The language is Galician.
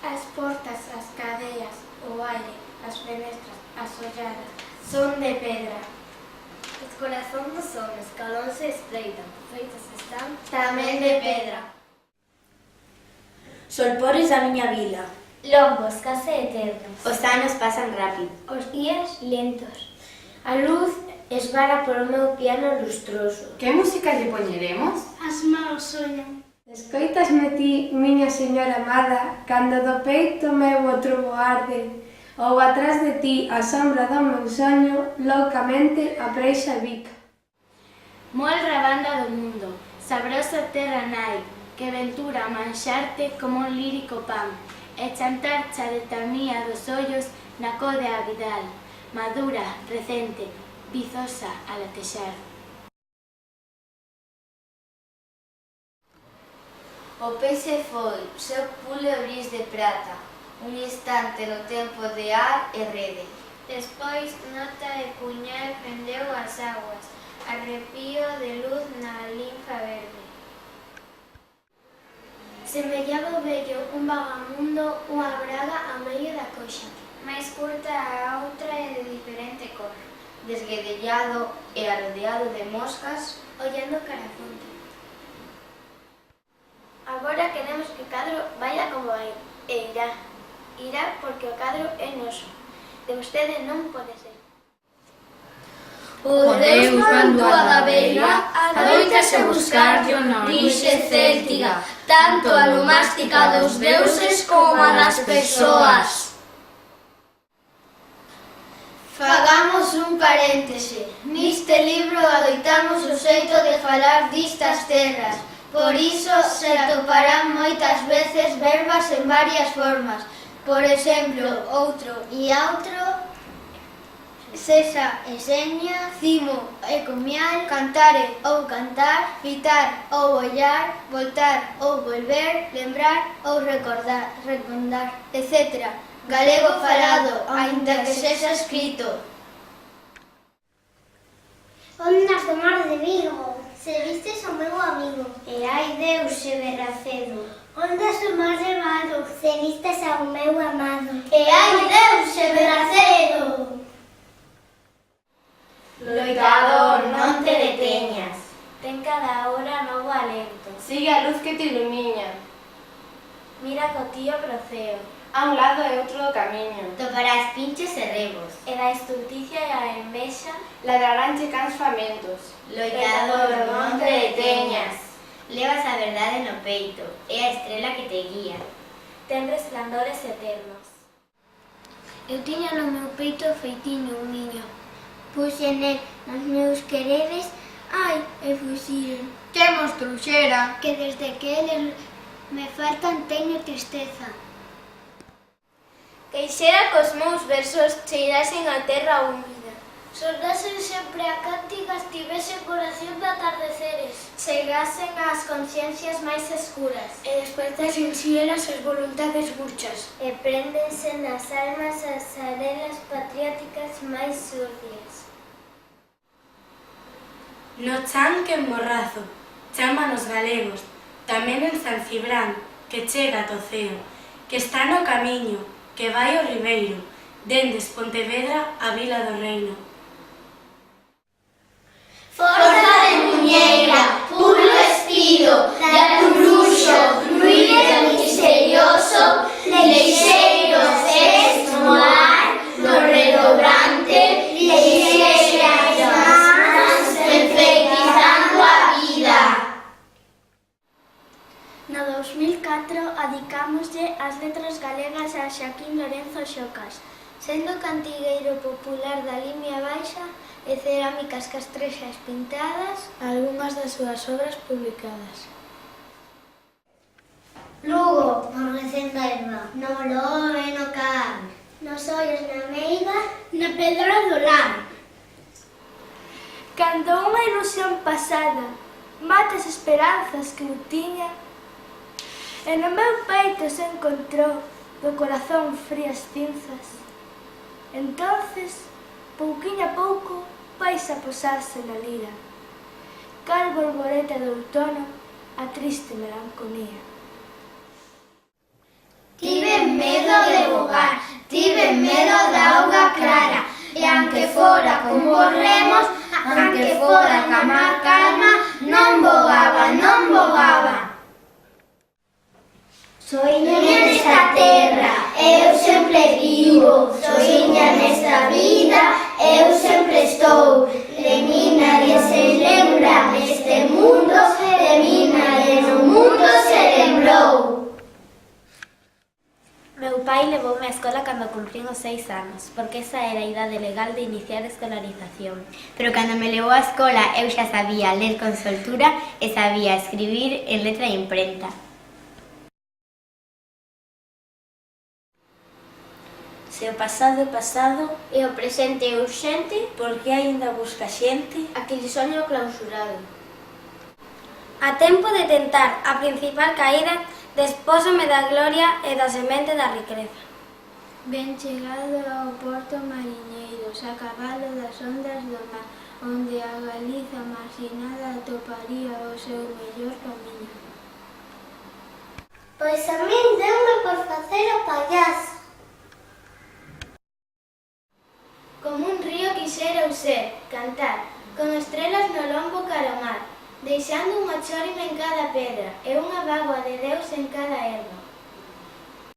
As portas, as cadeas, o aire, as fenestras, as olladas, son de pedra. Os corazóns dos homens, calón se espreitan, feitos están Tamén de pedra. Solpores da miña vila. Longos, case eternos. Os anos pasan rápido. Os días lentos. A luz esvara polo meu piano lustroso. Que música lle poñeremos? As mãos soñan. Escoitasme ti, miña señora amada, cando do peito meu o trubo arde, ou atrás de ti, a sombra do meu soño, loucamente apreixa e bica. Mol rabanda do mundo, sabrosa terra nai, que ventura manxarte como un lírico pan, e chantarcha de tamía dos ollos na code abidal, madura, recente, vizosa a latexar. O peixe foi, seu pulo e bris de prata, un instante no tempo de ar e rede. Despois, nota de puñal prendeu as aguas, arrepío de luz na linfa verde. Semellaba o vello un vagamundo, unha braga a medio da coxa, máis curta a outra e de diferente cor. Desguedellado e arrodeado de moscas, Ollando cara a fonte. Agora queremos que o cadro vaya como vai, e irá. Irá porque o cadro é noso. De vostede non pode ser. O Deus Bandúa da Veiga adoitase buscarlle o orixe céltica, tanto a nomástica dos deuses como a das persoas. Fagamos un paréntese. Neste libro adoitamos o xeito de falar distas terras. Por iso se atoparán moitas veces verbas en varias formas. Por exemplo, outro e outro, sesa e seña, cimo e comial, cantare ou cantar, fitar ou ollar, voltar ou volver, lembrar ou recordar, etc. Galego falado, aínda que sexa escrito. Ondas do mar de Vigo, se vistes o meu amigo. E ai Deus se berracedo. Ondas do mar de Vado, se vistes ao meu amado. E ai Deus se berracedo. Loitador, non te deteñas. Ten cada hora novo alento. Sigue a luz que te ilumina. Mira co tío Proceo. A un lado e outro do camiño. toparás pinches e rebos. E da estulticia e a envexa, Ladraránche cans famentos. Loitador, non te deteñas. Levas a verdade no peito, é a estrela que te guía. ten resplandores eternos. Eu tiña no meu peito feitiño un niño. Puxe nel os meus quereres, ai, e fuxiron. Que mos trouxera? Que desde que eles me faltan teño tristeza. Queixera cos meus versos cheirasen a terra húmida. Soldasen sempre a cántigas, tivesen corazón de atardeceres. Chegasen ás conciencias máis escuras. E despertasen xielas as voluntades murchas. E préndense nas almas as arelas patrióticas máis surdias. No chan que en Morrazo, chaman os galegos, tamén en San Cibrán, que chega a Toceo, que está no camiño, que vai ao Ribeiro, dendes Pontevedra a Vila do Reino. Forza de muñeira, pulo espido, de apurruxo, ruido misterioso, leixeiro es no ar, no redobrante, leixeiras mans, enfeitizando a vida. No 2004 adicámoslle as letras galegas a Xaquín Lorenzo Xocas, sendo cantigueiro popular da Limia Baixa e cerámicas castrexas pintadas, algunhas das súas obras publicadas. Lugo, no recendo erva, no lobo e no can, nos ollos na meiga, na pedra do lar. Cando unha ilusión pasada mata as esperanzas que eu tiña, e no meu peito se encontrou do corazón frías cinzas, entonces, pouquiño a pouco, vais a posarse na lira, cal borboleta do outono, a triste melancolía. Tive medo de vogar, tive medo da auga clara, e aunque fora como os remos, aunque fora ca mar calma, non vogaba, non vogaba. Soiña nesta terra, eu sempre vivo, soiña nesta vida, eu sempre estou. De mí nadie se lembra neste mundo, de mí nadie no mundo se lembrou. Meu pai levoume á escola cando cumprín os 6 anos, porque esa era a idade legal de iniciar a escolarización. Pero cando me levou á escola eu xa sabía ler con soltura e sabía escribir en letra e imprenta. Se o pasado é pasado, E o presente é urxente, por que aínda busca xente? Aquele soño clausurado. A tempo de tentar a principal caída, despósome da gloria e da semente da riqueza. Ben chegado ao porto mariñeiros, a cabalo das ondas do mar, onde a Galiza marxinada atoparía o seu mellor camiño. pois a min deume por facer o payaso. Como un río quixera eu ser, cantar, con estrelas no lombo cara ao mar, deixando unha chórima en cada pedra e unha bágoa de Deus en cada erva.